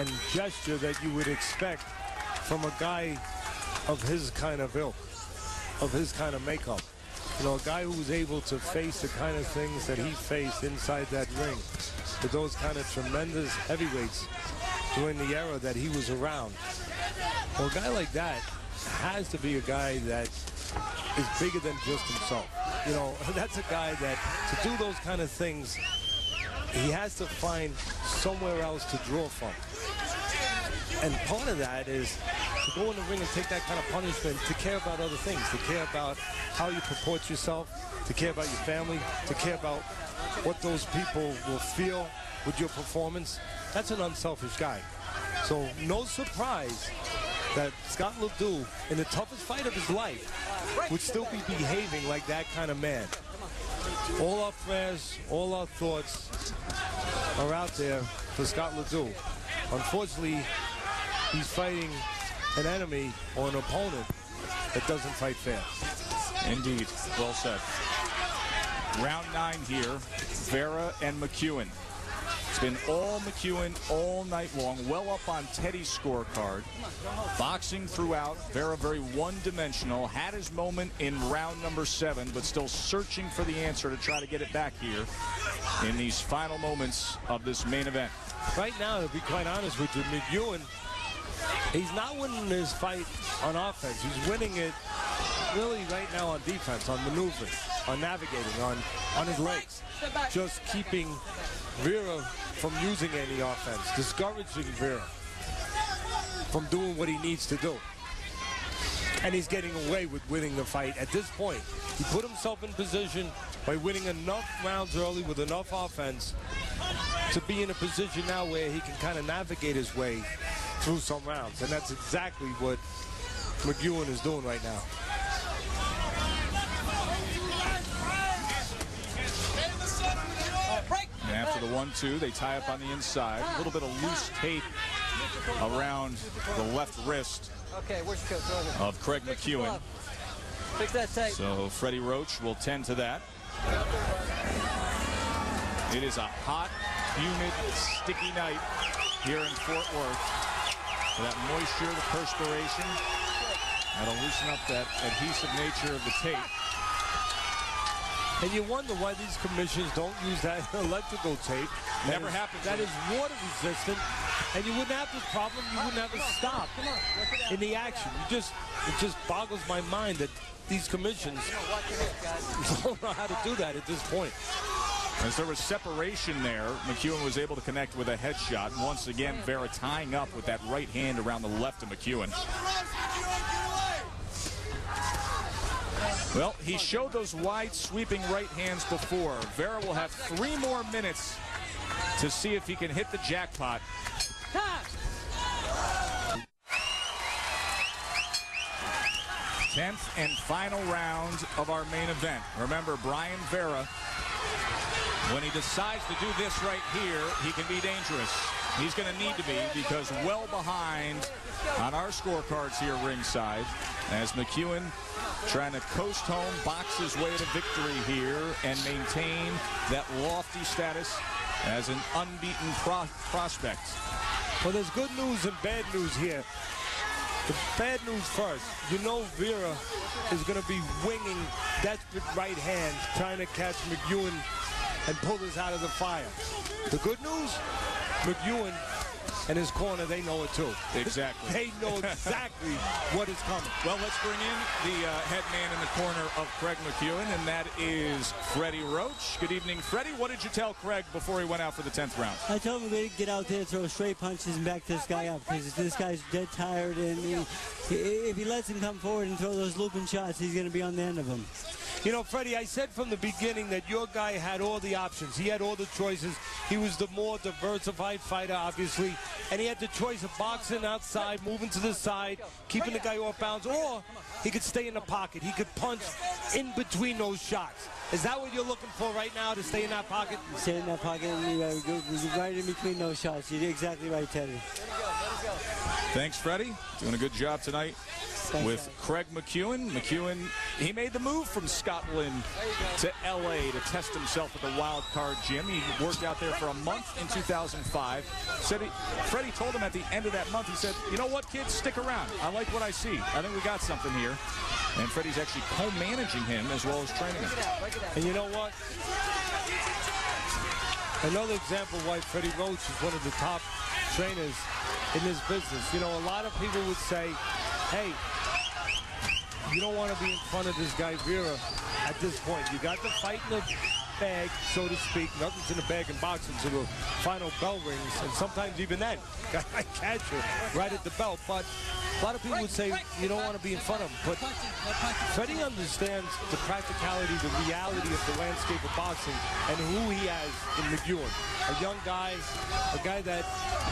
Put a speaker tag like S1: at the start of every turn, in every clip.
S1: and gesture that you would expect from a guy of his kind of ilk, of his kind of makeup. You know, a guy who was able to face the kind of things that he faced inside that ring with those kind of tremendous heavyweights during the era that he was around. Well, a guy like that has to be a guy that is bigger than just himself. You know, that's a guy that to do those kind of things, he has to find somewhere else to draw from. And part of that is to go in the ring and take that kind of punishment, to care about other things, to care about how you purport yourself, to care about your family, to care about what those people will feel with your performance. That's an unselfish guy. So no surprise that Scott Ledoux, in the toughest fight of his life, would still be behaving like that kind of man. All our prayers, all our thoughts are out there for Scott Ledoux. Unfortunately, he's fighting an enemy or an opponent that doesn't fight fair.
S2: Indeed. Well said. Round 9 here. Vera and McEwan. It's been all McEwan all night long, well up on Teddy's scorecard. Boxing throughout. Vera very one-dimensional. Had his moment in round number 7, but still searching for the answer to try to get it back here in these final moments of this main event.
S1: Right now, to be quite honest with you, McEwan, he's not winning this fight on offense. He's winning it really right now on defense, on maneuvering, on navigating, on his legs. Just keeping Vera from using any offense, discouraging Vera from doing what he needs to do. And he's getting away with winning the fight at this point. He put himself in position by winning enough rounds early with enough offense to be in a position now where he can kind of navigate his way through some rounds. And that's exactly what McEwan is doing right now.
S2: And after the 1-2, they tie up on the inside. A little bit of loose tape around the left wrist of Craig McEwan.
S3: Fix that tape.
S2: So Freddie Roach will tend to that. It is a hot, humid, sticky night here in Fort Worth. So that moisture, the perspiration, that'll loosen up that adhesive nature of the tape.
S1: And you wonder why these commissions don't use that electrical tape.
S2: Never happens.
S1: That is water resistant, and you wouldn't have this problem. You wouldn't have a stop in the action. It just boggles my mind that these commissions don't know how to do that at this point.
S2: As there was separation there, McEwan was able to connect with a headshot. And once again, Vera tying up with that right hand around the left of McEwan. Well, he showed those wide sweeping right hands before. Vera will have 3 more minutes to see if he can hit the jackpot. 10th and final round of our main event. Remember, Brian Vera, when he decides to do this right here, he can be dangerous. He's going to need to be, because well behind on our scorecards here ringside, as McEwan trying to coast home, box his way to victory here, and maintain that lofty status as an unbeaten prospect.
S1: Well, there's good news and bad news here. The bad news first. You know Vera is going to be winging desperate right hands, trying to catch McEwan and pull this out of the fire. The good news, McEwan and his corner, they know it too.
S2: Exactly.
S1: They know exactly what is coming.
S2: Well, let's bring in the head man in the corner of Craig McEwan, and that is Freddie Roach. Good evening, Freddie. What did you tell Craig before he went out for the 10th round?
S3: I told him to get out there and throw straight punches and back this guy up, because this guy's dead tired, and if he lets him come forward and throw those looping shots, he's going to be on the end of them.
S1: You know, Freddie, I said from the beginning that your guy had all the options. He had all the choices. He was the more diversified fighter, obviously, and he had the choice of boxing outside, moving to the side, keeping the guy off bounds, or he could stay in the pocket. He could punch in between those shots. Is that what you're looking for right now, to stay in that pocket?
S3: Stay in that pocket and go right in between those shots. You did exactly right, Teddy.
S2: Thanks, Freddie. Doing a good job tonight with Craig McEwan. McEwan He made the move from Scotland to L.A. to test himself at the Wild Card Gym. He worked out there for a month in 2005. Freddie told him at the end of that month, he said, you know what, kids, stick around. I like what I see. I think we got something here. And Freddie's actually co-managing him as well as training him.
S1: And you know what? Another example why Freddie Roach is one of the top trainers in this business. You know, a lot of people would say, hey, you don't want to be in front of this guy Vera at this point. You got the fight in the bag, so to speak. Nothing's in the bag in boxing until the final bell rings, and sometimes even then, guy might catch you right at the bell. But a lot of people would say you don't want to be in front of him. But Freddie understands the practicality, the reality of the landscape of boxing, and who he has in McEwan. A young guy, a guy that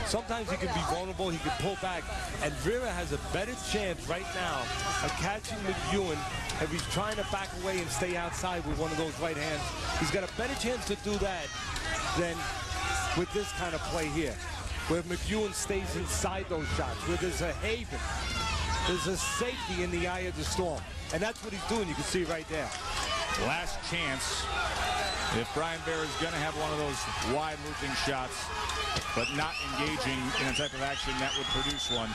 S1: sometimes he can be vulnerable, he can pull back. And Vera has a better chance right now of catching McEwan if he's trying to back away and stay outside with one of those right hands. He's got a better chance to do that than with this kind of play here, where McEwan stays inside those shots, where there's a haven, there's a safety in the eye of the storm. And that's what he's doing, you can see right there.
S2: Last chance if Brian Vera is going to have one of those wide looping shots, but not engaging in a type of action that would produce one.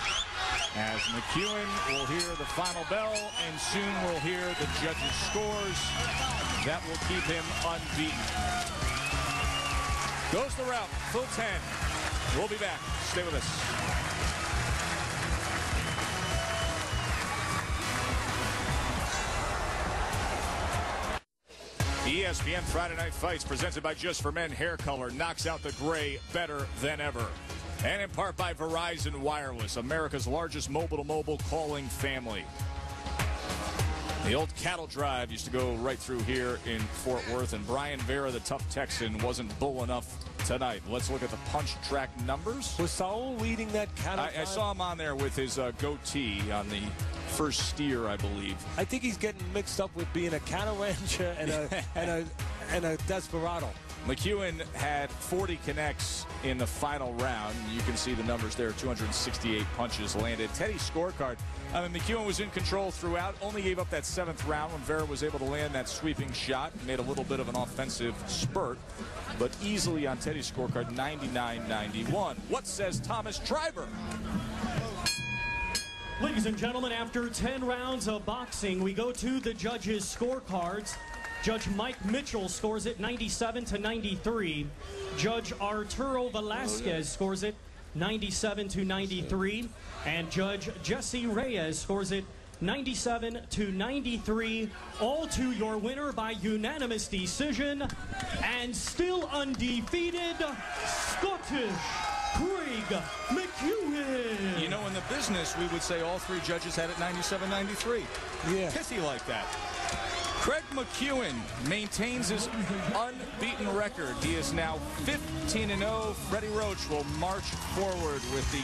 S2: As McEwan will hear the final bell, and soon we'll hear the judges' scores. That will keep him unbeaten. Goes the route, full 10. We'll be back. Stay with us. ESPN Friday Night Fights, presented by Just for Men Hair Color, knocks out the gray better than ever. And in part by Verizon Wireless, America's largest mobile-to-mobile calling family. The old cattle drive used to go right through here in Fort Worth, and Brian Vera, the tough Texan, wasn't bull enough tonight. Let's look at the punch track numbers.
S1: Was Saul leading that cattle drive?
S2: I saw him on there with his goatee on the first steer, I believe.
S1: I think he's getting mixed up with being a cattle rancher and a desperado.
S2: McEwan had 40 connects in the final round. You can see the numbers there, 268 punches landed. Teddy's scorecard, I mean, McEwan was in control throughout, only gave up that 7th round when Vera was able to land that sweeping shot, made a little bit of an offensive spurt, but easily on Teddy's scorecard, 99-91. What says Thomas Triber?
S4: Ladies and gentlemen, after 10 rounds of boxing, we go to the judges' scorecards. Judge Mike Mitchell scores it 97-93. Judge Arturo Velasquez scores it 97-93. And Judge Jesse Reyes scores it 97-93. All to your winner by unanimous decision. And still undefeated, Scottish Craig McEwan.
S2: You know, in the business, we would say all 3 judges had it 97-93.
S1: Yeah.
S2: Pithy like that. Craig McEwan maintains his unbeaten record. He is now 15-0. Freddie Roach will march forward with the